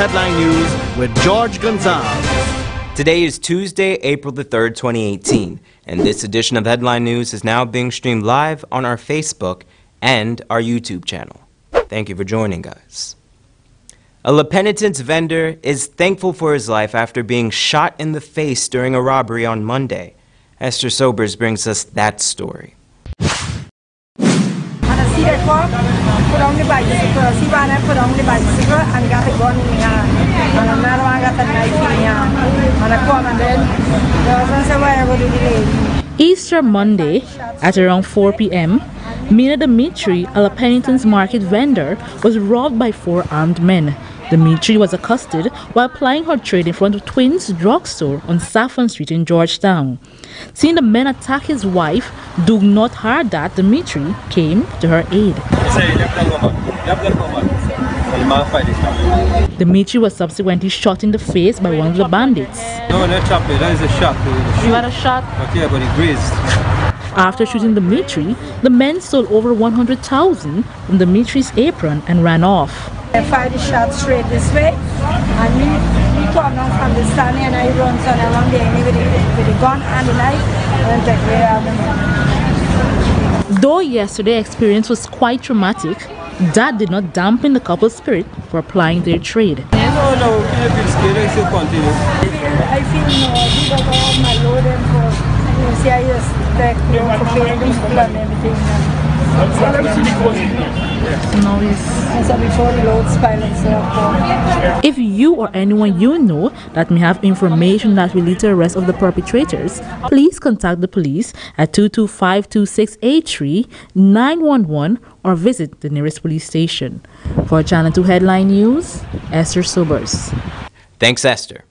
Headline News with George Gonzalez. Today is Tuesday, April the 3rd, 2018, and this edition of Headline News is now being streamed live on our Facebook and our YouTube channel. Thank you for joining us. A La Penitence vendor is thankful for his life after being shot in the face during a robbery on Monday. Esther Sobers brings us that story. Put on the bicycle, see why I put on the bicycle and got a gun in my hand. And another one got a knife in my hand. And I come and then there was no way I would do the Easter Monday at around 4 p.m., Mina Dimitri, a La Penitence market vendor, was robbed by 4 armed men. Dimitri was accosted while plying her trade in front of Twins drugstore on Saffron Street in Georgetown. Seeing the men attack his wife, do not hard that Dimitri came to her aid. Dimitri was subsequently shot in the face by one of the bandits. No, not shot, that is a shot. You had a shot? But yeah, but he grazed. After shooting Dimitri, the men stole over 100,000 from Dimitri's apron and ran off. I fired the shot straight this way, and me come down from the stand and I run along there with the gun and the knife and take away all the money. Though yesterday's experience was quite traumatic, that did not dampen the couple's spirit for applying their trade. No, I feel scared, I still continue. I feel good about my load and for, see, I just like, for paying people and everything. If you or anyone you know that may have information that will lead to the arrest of the perpetrators, please contact the police at 225-2683, 911 or visit the nearest police station. For Channel 2 Headline News, Esther Sobers. Thanks, Esther.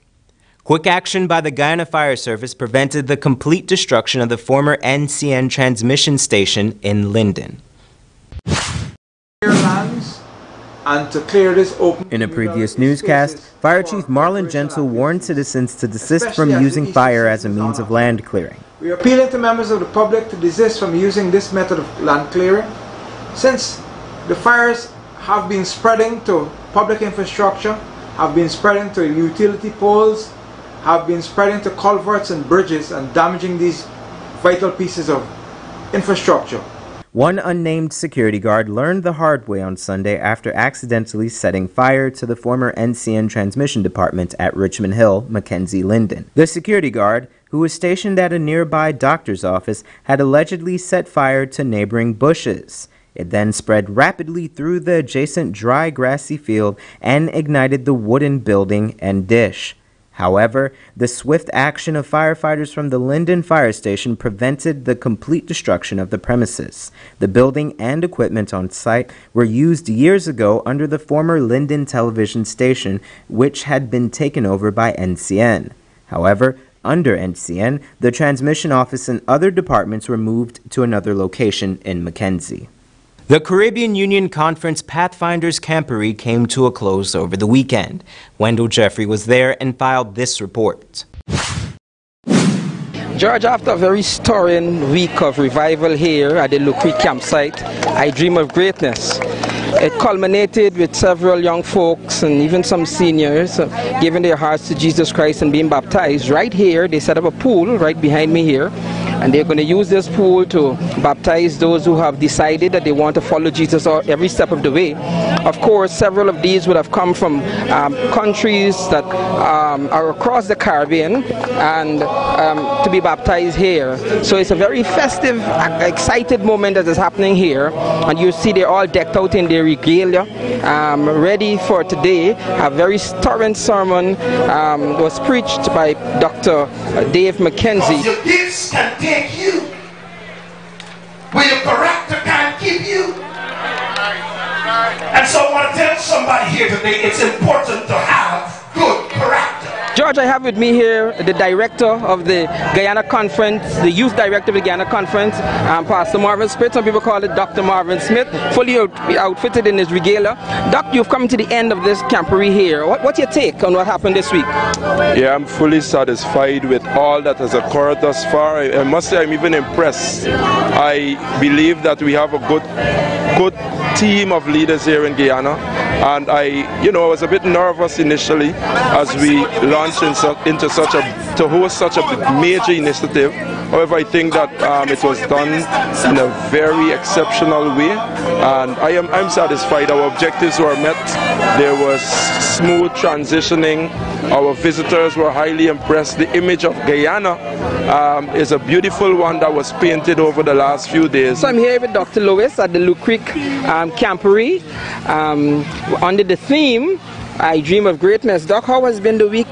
Quick action by the Guyana Fire Service prevented the complete destruction of the former NCN transmission station in Linden. And to clear this open. In a previous newscast, Fire Chief Marlon Gentle warned citizens to desist from using fire as a means of land clearing. We are appealing to members of the public to desist from using this method of land clearing, since the fires have been spreading to public infrastructure, have been spreading to utility poles, have been spreading to culverts and bridges and damaging these vital pieces of infrastructure. One unnamed security guard learned the hard way on Sunday after accidentally setting fire to the former NCN transmission department at Richmond Hill, Mackenzie Linden. The security guard, who was stationed at a nearby doctor's office, had allegedly set fire to neighboring bushes. It then spread rapidly through the adjacent dry grassy field and ignited the wooden building and dish. However, the swift action of firefighters from the Linden Fire Station prevented the complete destruction of the premises. The building and equipment on site were used years ago under the former Linden television station, which had been taken over by NCN. However, under NCN, the transmission office and other departments were moved to another location in Mackenzie. The Caribbean Union Conference Pathfinders Camporee came to a close over the weekend. Wendell Jeffrey was there and filed this report. George, after a very stirring week of revival here at the Lucre campsite, I dream of greatness. It culminated with several young folks and even some seniors giving their hearts to Jesus Christ and being baptized. Right here, they set up a pool right behind me here, and they're going to use this pool to baptize those who have decided that they want to follow Jesus every step of the way. Of course, several of these would have come from countries that are across the Caribbean and to be baptized here. So it's a very festive, excited moment that is happening here, and you see they're all decked out in their regalia, ready for today. A very stirring sermon was preached by Dr. Dave McKenzie. Your gifts can take you, but your character can't keep you. And so I want to tell somebody here today, it's important to have good character. George, I have with me here the director of the Guyana Conference, the youth director of the Guyana Conference, Pastor Marvin Smith. Some people call it Dr. Marvin Smith, fully outfitted in his regalia. Doc, you've come to the end of this camporee here. What's your take on what happened this week? Yeah, I'm fully satisfied with all that has occurred thus far. I must say I'm even impressed. I believe that we have a good team of leaders here in Guyana. And I was a bit nervous initially as we launched to host such a major initiative. However, I think that it was done in a very exceptional way, and I'm satisfied. Our objectives were met. There was smooth transitioning. Our visitors were highly impressed. The image of Guyana is a beautiful one that was painted over the last few days. So I'm here with Dr. Lewis at the Lou Creek Campery under the theme I Dream of Greatness. Doc, how has been the week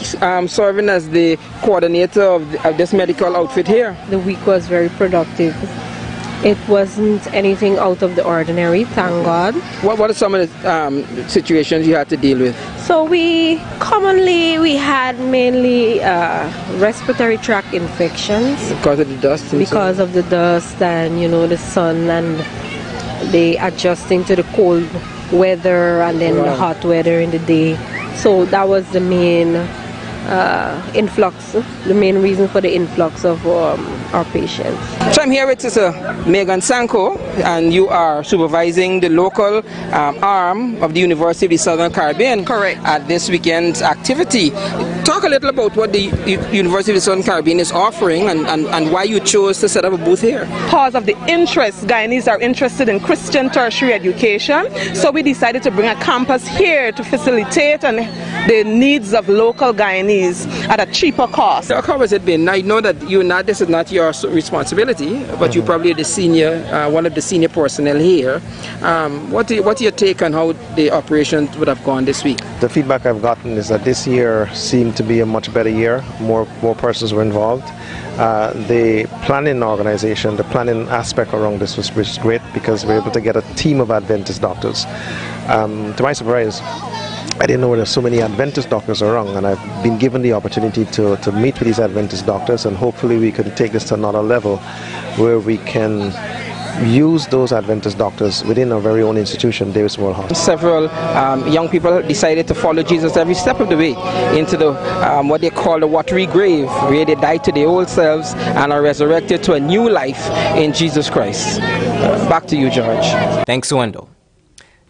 serving as the coordinator of this medical outfit here? The week was very productive. It wasn't anything out of the ordinary, thank God. What are some of the situations you had to deal with? So we had mainly respiratory tract infections. Because of the dust? Because of the dust and the sun and the adjusting to the cold weather and then the hot weather in the day. So that was the main influx, the main reason for the influx of our patients. So I'm here with Sister Megan Sanko, and you are supervising the local arm of the University of the Southern Caribbean. Correct. At this weekend's activity. Talk a little about what the University of the Southern Caribbean is offering and why you chose to set up a booth here. Because of the interest, Guyanese are interested in Christian tertiary education, so we decided to bring a campus here to facilitate the needs of local Guyanese at a cheaper cost. How has it been? I know that this is not your responsibility, but you're probably the senior, one of the senior personnel here. What's your take on how the operation would have gone this week? The feedback I've gotten is that this year seemed to be a much better year. More persons were involved. The planning organization, the planning aspect around this was great because we were able to get a team of Adventist doctors. To my surprise, I didn't know there were so many Adventist doctors around, and I've been given the opportunity to meet with these Adventist doctors, and hopefully we can take this to another level where we can use those Adventist doctors within our very own institution, Davis Moore Hospital. Several young people decided to follow Jesus every step of the way into the what they call the watery grave, where they died to their old selves and are resurrected to a new life in Jesus Christ. Back to you, George. Thanks, Wendell.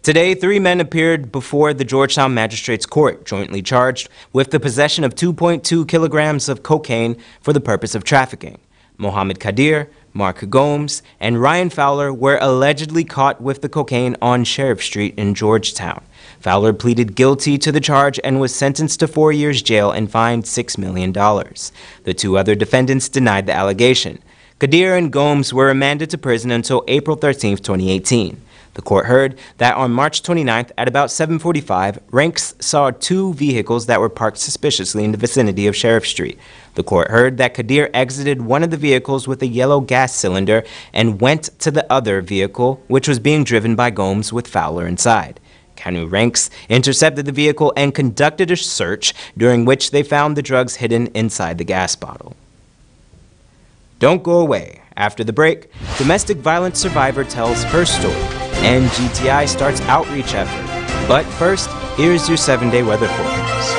Today, 3 men appeared before the Georgetown Magistrates Court, jointly charged with the possession of 2.2 kilograms of cocaine for the purpose of trafficking. Mohammed Kadir, Mark Gomes, and Ryan Fowler were allegedly caught with the cocaine on Sheriff Street in Georgetown. Fowler pleaded guilty to the charge and was sentenced to 4 years jail and fined $6 million. The 2 other defendants denied the allegation. Kadir and Gomes were remanded to prison until April 13, 2018. The court heard that on March 29th at about 7:45, Ranks saw 2 vehicles that were parked suspiciously in the vicinity of Sheriff Street. The court heard that Kadir exited one of the vehicles with a yellow gas cylinder and went to the other vehicle, which was being driven by Gomes with Fowler inside. Kanu Ranks intercepted the vehicle and conducted a search, during which they found the drugs hidden inside the gas bottle. Don't go away. After the break, domestic violence survivor tells her story, and GTI starts outreach effort. But first, here's your 7-day weather forecast.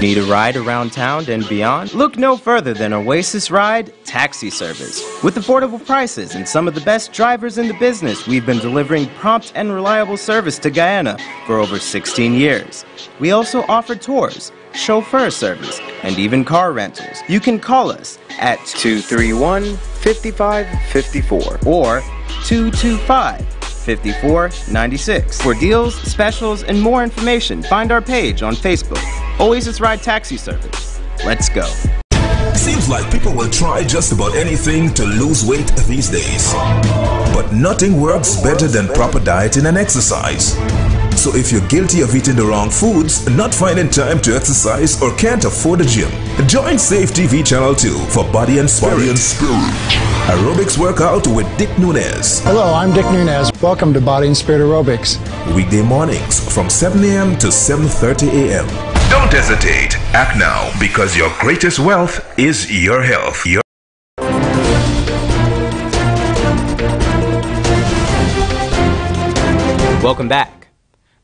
Need a ride around town and beyond? Look no further than Oasis Ride Taxi Service. With affordable prices and some of the best drivers in the business, we've been delivering prompt and reliable service to Guyana for over 16 years. We also offer tours, chauffeur service, and even car rentals. You can call us at 231-5554 or 225-5496. For deals, specials, and more information, find our page on Facebook, Oasis Ride Taxi Service. Let's go. Seems like people will try just about anything to lose weight these days. But nothing works better than proper dieting and exercise. So if you're guilty of eating the wrong foods, not finding time to exercise, or can't afford a gym, join Safe TV Channel 2 for Body and Spirit. Aerobics workout with Dick Nunez. Hello, I'm Dick Nunez. Welcome to Body and Spirit Aerobics. Weekday mornings from 7 a.m. to 7:30 a.m. Don't hesitate. Act now, because your greatest wealth is your health. Welcome back.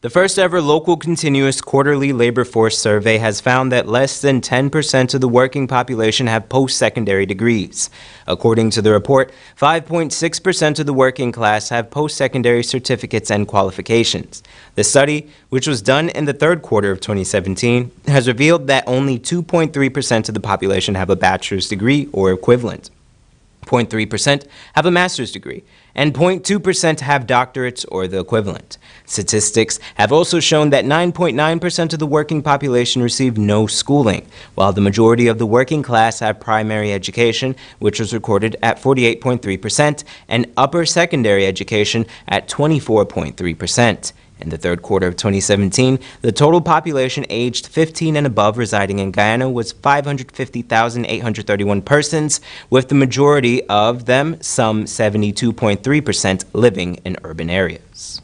The first ever local continuous quarterly labor force survey has found that less than 10% of the working population have post-secondary degrees. According to the report, 5.6% of the working class have post-secondary certificates and qualifications. The study, which was done in the third quarter of 2017, has revealed that only 2.3% of the population have a bachelor's degree or equivalent. 0.3% have a master's degree, and 0.2% have doctorates or the equivalent. Statistics have also shown that 9.9% of the working population receive no schooling, while the majority of the working class have primary education, which was recorded at 48.3%, and upper secondary education at 24.3%. In the third quarter of 2017, the total population aged 15 and above residing in Guyana was 550,831 persons, with the majority of them, some 72.3%, living in urban areas.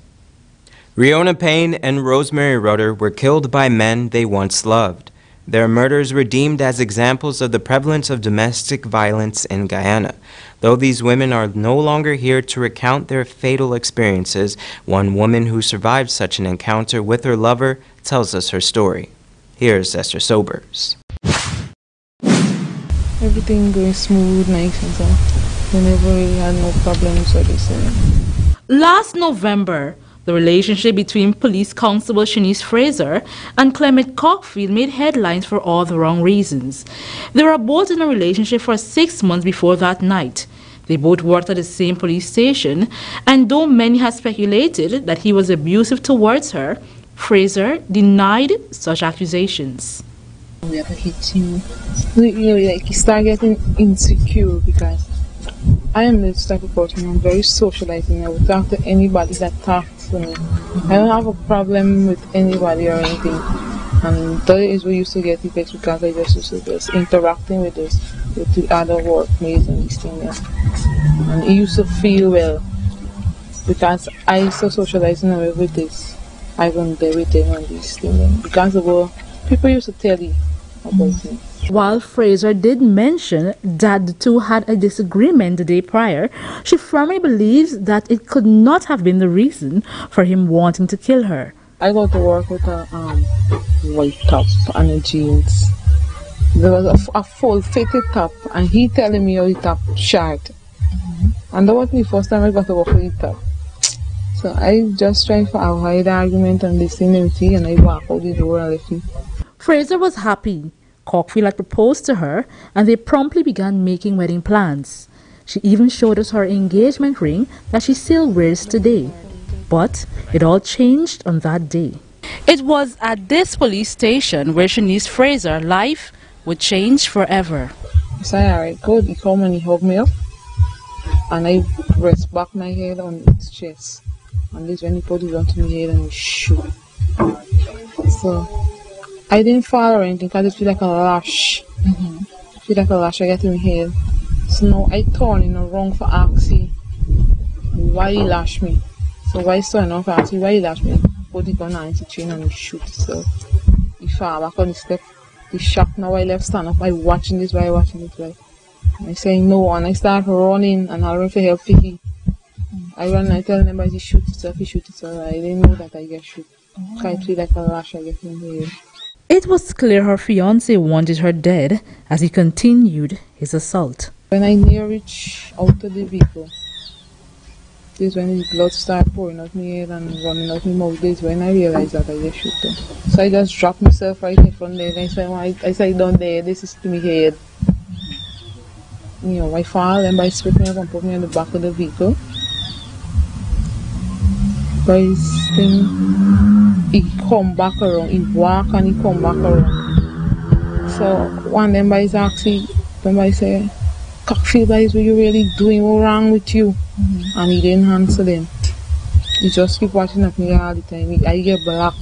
Riona Payne and Rosemary Rudder were killed by men they once loved. Their murders were deemed as examples of the prevalence of domestic violence in Guyana. Though these women are no longer here to recount their fatal experiences, one woman who survived such an encounter with her lover tells us her story. Here's Esther Sobers. Everything going smooth, nice and so. We never really had no problems with this. Last November, the relationship between Police Constable Shanice Fraser and Clement Cockfield made headlines for all the wrong reasons. They were both in a relationship for 6 months before that night. They both worked at the same police station, and though many had speculated that he was abusive towards her, Fraser denied such accusations. We ever hit you? Like you start getting insecure because I am this type of person. I'm very socializing. I will talk to anybody that talks to me. I don't have a problem with anybody or anything. And that is we used to get effects because I just used to just interacting with the other workmates and these things. And it used to feel well because I used to socializing with this. I went there with them and these things. Because of what people used to tell you about me. While Fraser did mention that the two had a disagreement the day prior, she firmly believes that it could not have been the reason for him wanting to kill her. I go to work with a white top and a jeans. There was a full fitted top, and he telling me how the top short. And that was the first time I got to work with the top. So I just tried to avoid the argument and listen to tea, and I walk out the door and left him. Fraser was happy. Cockfield had proposed to her, and they promptly began making wedding plans. She even showed us her engagement ring that she still wears today. But it all changed on that day. It was at this police station where Shanice Fraser's life would change forever. I said, alright, good. He come and he hugged me up, and I rest back my head on his chest. And this when he put it onto my head and he shoot. So I didn't fall or anything because it feel like a lash. I feel like a lash I get in my head. So now I turn in a wrong for asking why he lashed me. So why so enough for asking why he lashed me? Put the gun on his chain and he shoot. So he fall back on the step. He shot. Now I left stand up. I watching this way, watching this way. And I say no, and I start running and I run for help for he. I run and I tell them he shoot itself, he shoot itself. I didn't know that I get shoot. I feel like a lash I get in the head. It was clear her fiancé wanted her dead as he continued his assault. When I near reach out of the vehicle, this is when the blood started pouring out my head and running out my mouth. This is when I realized that I just shoot her. So I just dropped myself right in front there. I said down there, this is to my head. You know, I fall and by split me up and put me on the back of the vehicle. By his thing, he come back around. He walk and he come back around. So one of them boys actually, somebody say, "Cockfield boys, what you really doing? What's wrong with you?" And he didn't answer them. He just keep watching at me all the time. I get black.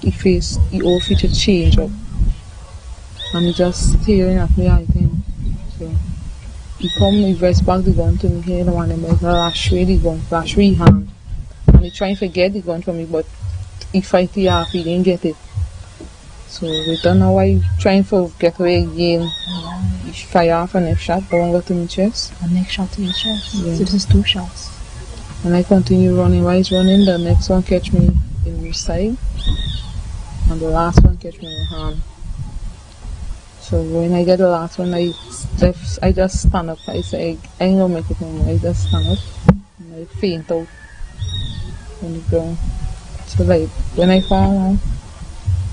His face, his whole feature change up. And he just staring at me all the time. So he come, he press back the gun to me here, and one of them boys flash away the gun, flash away his hand. And he trying to get the gun from me, but he fight the half, he didn't get it. So we don't know why he trying to get away again. He fire off a next shot, but one got to my chest. A next shot to your chest? Yeah. So this is 2 shots. And I continue running. While he's running, the next one catch me in my side. And the last one catch me in my hand. So when I get the last one, I just stand up. I say, I ain't gonna make it no more. I just stand up. And I faint out on the ground. So like when I fall down,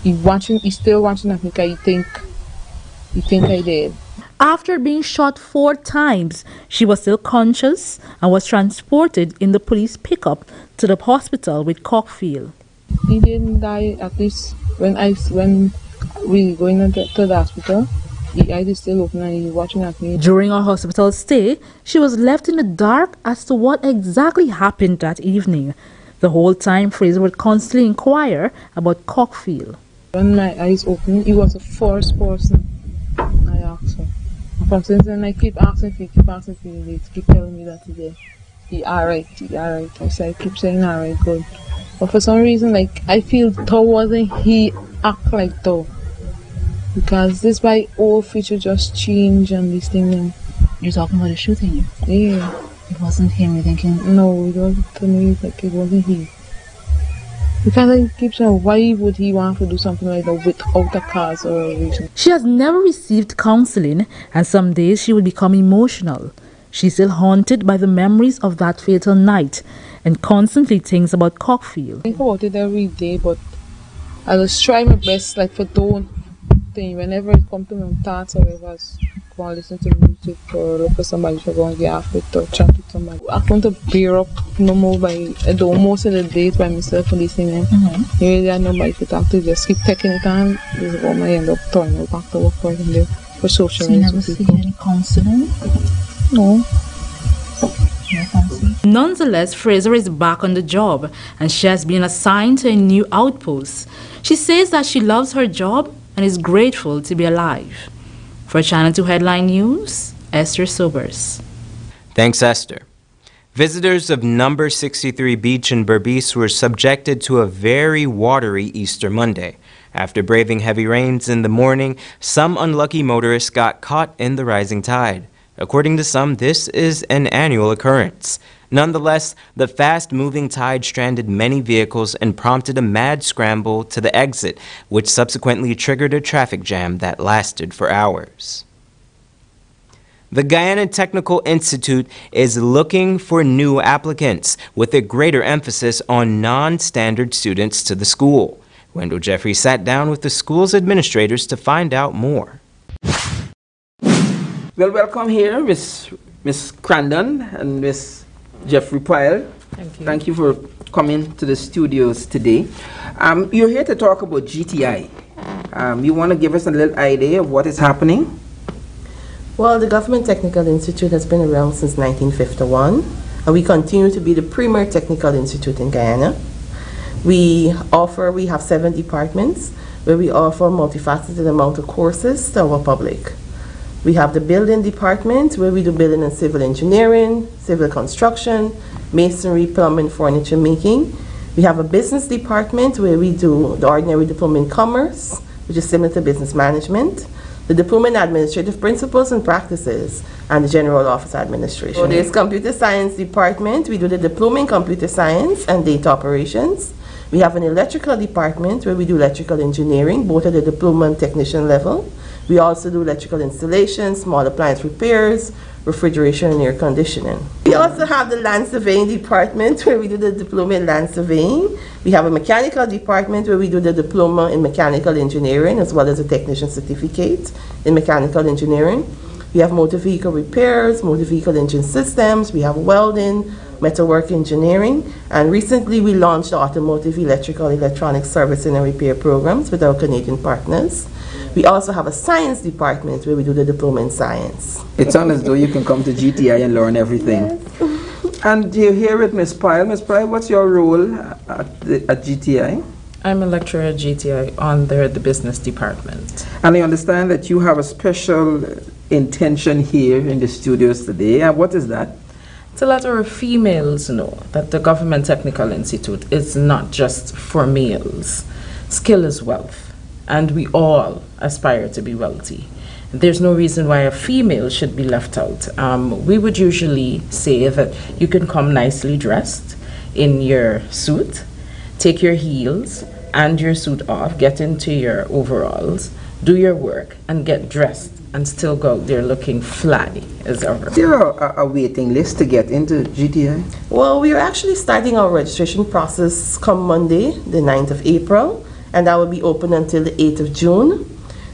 he's still watching at me because he think I did. After being shot 4 times, she was still conscious and was transported in the police pickup to the hospital with Cockfield. He didn't die, at least when we going to the hospital. His eyes is still open and he's watching at me. During her hospital stay, she was left in the dark as to what exactly happened that evening. The whole time, Fraser would constantly inquire about Cockfield. When my eyes opened, he was the first person I asked for. And from since then, I keep asking for you, they keep telling me that he alright. I say, I keep saying alright, good. But for some reason, like, I feel Tao wasn't he act like Tao. Because this by whole feature just changed and this thing. You're talking about the shooting? Yeah. It wasn't him, you're thinking? No, it wasn't to me, like it wasn't he. Because I keep saying, why would he want to do something like that without a cause or a reason? She has never received counseling, and some days she would become emotional. She's still haunted by the memories of that fatal night and constantly thinks about Cockfield. I think about it every day, but I just try my best, like for don't thing. Whenever it comes to my thoughts or whatever, I go and listen to music or look for somebody to go and get off with or chat with somebody. I want to bear up no more by, I do most of the days by myself and listening. Really, I know nobody to talk to, just keep taking it on. This is what I end up turning back to work for them there for social. So you never see any counseling? No. Nonetheless, Fraser is back on the job and she has been assigned to a new outpost. She says that she loves her job and is grateful to be alive. For Channel 2 Headline News, Esther Sobers. Thanks, Esther. Visitors of number 63 Beach in Berbice were subjected to a very watery Easter Monday. After braving heavy rains in the morning, some unlucky motorists got caught in the rising tide. According to some, this is an annual occurrence. Nonetheless, the fast-moving tide stranded many vehicles and prompted a mad scramble to the exit, which subsequently triggered a traffic jam that lasted for hours. The Guyana Technical Institute is looking for new applicants, with a greater emphasis on non-standard students to the school. Wendell Jeffrey sat down with the school's administrators to find out more. Well, welcome here, Miss Crandon and Miss Jeffrey Pyle. Thank you. Thank you for coming to the studios today. You're here to talk about GTI. You want to give us a little idea of what is happening? Well, the Government Technical Institute has been around since 1951, and we continue to be the premier technical institute in Guyana. We have 7 departments where we offer multifaceted amount of courses to our public. We have the building department where we do building and civil engineering, civil construction, masonry, plumbing, furniture making. We have a business department where we do the ordinary diploma in commerce, which is similar to business management, the diploma in administrative principles and practices, and the general office administration. So there's computer science department. We do the diploma in computer science and data operations. We have an electrical department where we do electrical engineering, both at the diploma and technician level. We also do electrical installation, small appliance repairs, refrigeration and air conditioning. We also have the land surveying department where we do the diploma in land surveying. We have a mechanical department where we do the diploma in mechanical engineering as well as a technician certificate in mechanical engineering. We have motor vehicle repairs, motor vehicle engine systems, we have welding, metalwork engineering, and recently we launched the automotive electrical electronic servicing and repair programs with our Canadian partners. We also have a science department where we do the diploma in science. It sounds as though you can come to GTI and learn everything. Yes. And you're here with Ms. Pyle. Ms. Pyle, what's your role at GTI? I'm a lecturer at GTI under the business department. And I understand that you have a special intention here in the studios today. And what is that? To let our females know that the Government Technical Institute is not just for males. Skill is wealth. And we all aspire to be wealthy. There's no reason why a female should be left out. We would usually say that you can come nicely dressed in your suit, take your heels and your suit off, get into your overalls, do your work, and get dressed and still go out there looking fly as ever. Is there a waiting list to get into GTI? Well, we are actually starting our registration process come Monday, the 9th of April. And that will be open until the 8th of June.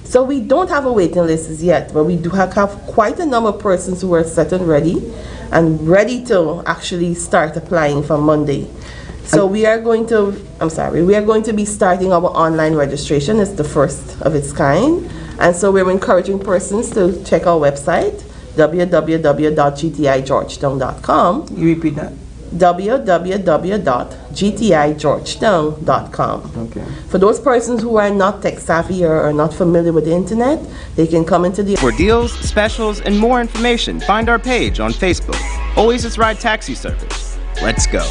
So we don't have a waiting list as yet, but we do have quite a number of persons who are set and ready to actually start applying from Monday. So we are going to be starting our online registration. It's the first of its kind. And so we're encouraging persons to check our website, www.gtigeorgetown.com. You repeat that? www.gtigeorgetown.com. Okay. For those persons who are not tech savvy or are not familiar with the internet, they can come into the... For deals, specials, and more information, find our page on Facebook, Oasis Ride Taxi Service. Let's go.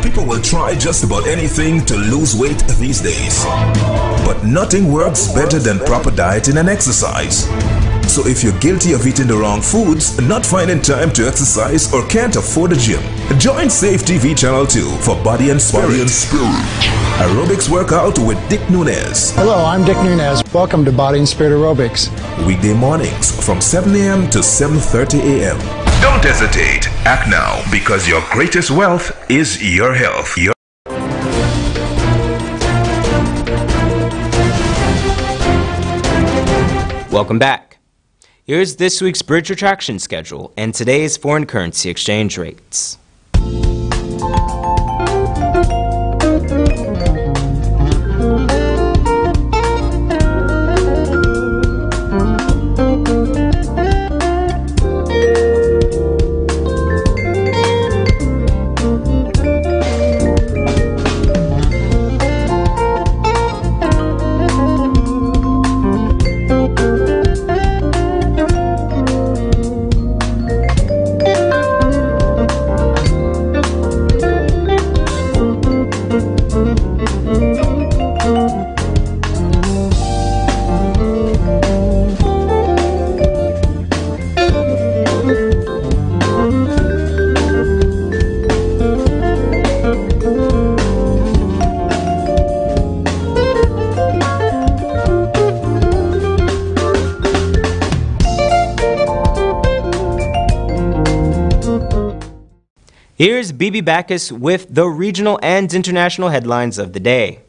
People will try just about anything to lose weight these days. But nothing works better than proper dieting and exercise. So if you're guilty of eating the wrong foods, not finding time to exercise, or can't afford a gym, join Safe TV Channel 2 for Body and Spirit. Aerobics workout with Dick Nunez. Hello, I'm Dick Nunez. Welcome to Body and Spirit Aerobics. Weekday mornings from 7 a.m. to 7:30 a.m. Don't hesitate. Act now, because your greatest wealth is your health. Welcome back. Here's this week's bridge retraction schedule and today's foreign currency exchange rates. Here's Bibi Backus with the regional and international headlines of the day.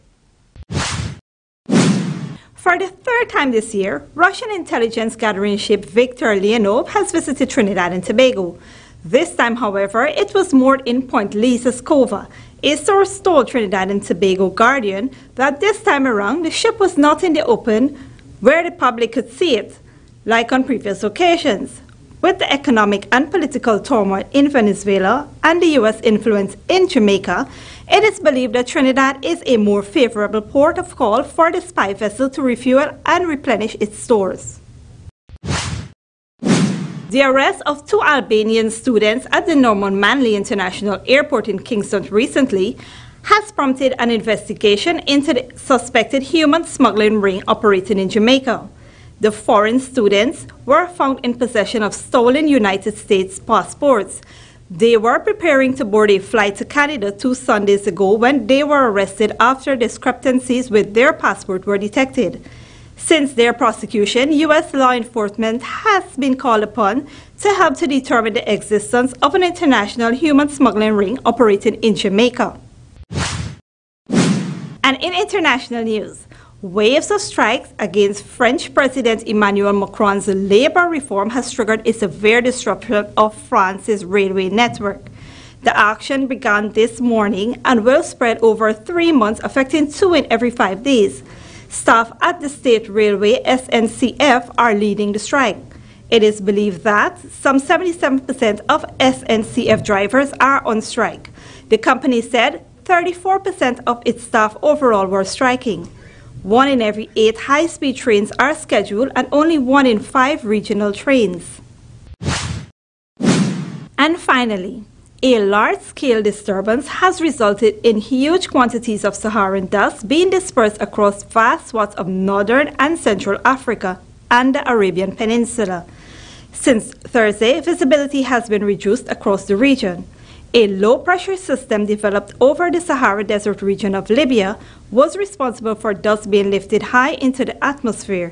For the third time this year, Russian intelligence gathering ship Viktor Leonov has visited Trinidad and Tobago. This time, however, it was moored in Point Lisaskova. A source told Trinidad and Tobago Guardian that this time around the ship was not in the open where the public could see it, like on previous occasions. With the economic and political turmoil in Venezuela and the U.S. influence in Jamaica, It is believed that Trinidad is a more favorable port of call for the spy vessel to refuel and replenish its stores. The arrest of 2 Albanian students at the Norman Manley International Airport in Kingston recently has prompted an investigation into the suspected human smuggling ring operating in Jamaica. The foreign students were found in possession of stolen United States passports. They were preparing to board a flight to Canada 2 Sundays ago when they were arrested after discrepancies with their passport were detected. Since their prosecution, U.S. law enforcement has been called upon to help to determine the existence of an international human smuggling ring operating in Jamaica. And in international news, waves of strikes against French President Emmanuel Macron's labor reform has triggered a severe disruption of France's railway network. The action began this morning and will spread over 3 months, affecting 2 in every 5 days. Staff at the state railway SNCF are leading the strike. It is believed that some 77% of SNCF drivers are on strike. The company said 34% of its staff overall were striking. 1 in every 8 high-speed trains are scheduled and only 1 in 5 regional trains. And finally, a large-scale disturbance has resulted in huge quantities of Saharan dust being dispersed across vast swaths of northern and central Africa and the Arabian Peninsula. Since Thursday, visibility has been reduced across the region. A low-pressure system developed over the Sahara Desert region of Libya was responsible for dust being lifted high into the atmosphere.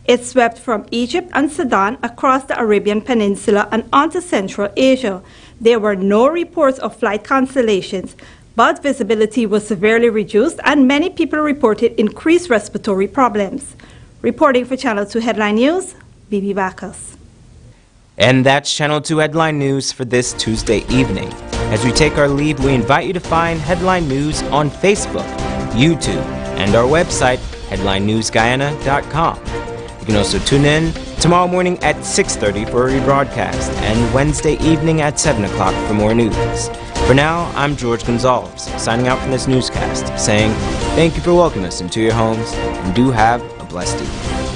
It swept from Egypt and Sudan across the Arabian Peninsula and onto Central Asia. There were no reports of flight cancellations, but visibility was severely reduced and many people reported increased respiratory problems. Reporting for Channel 2 Headline News, Bibi Bacchus. And that's Channel 2 Headline News for this Tuesday evening. As we take our leave, we invite you to find Headline News on Facebook, YouTube, and our website, headlinenewsguyana.com. You can also tune in tomorrow morning at 6:30 for a rebroadcast and Wednesday evening at 7 o'clock for more news. For now, I'm George Gonzalez, signing out from this newscast, saying thank you for welcoming us into your homes and do have a blessed evening.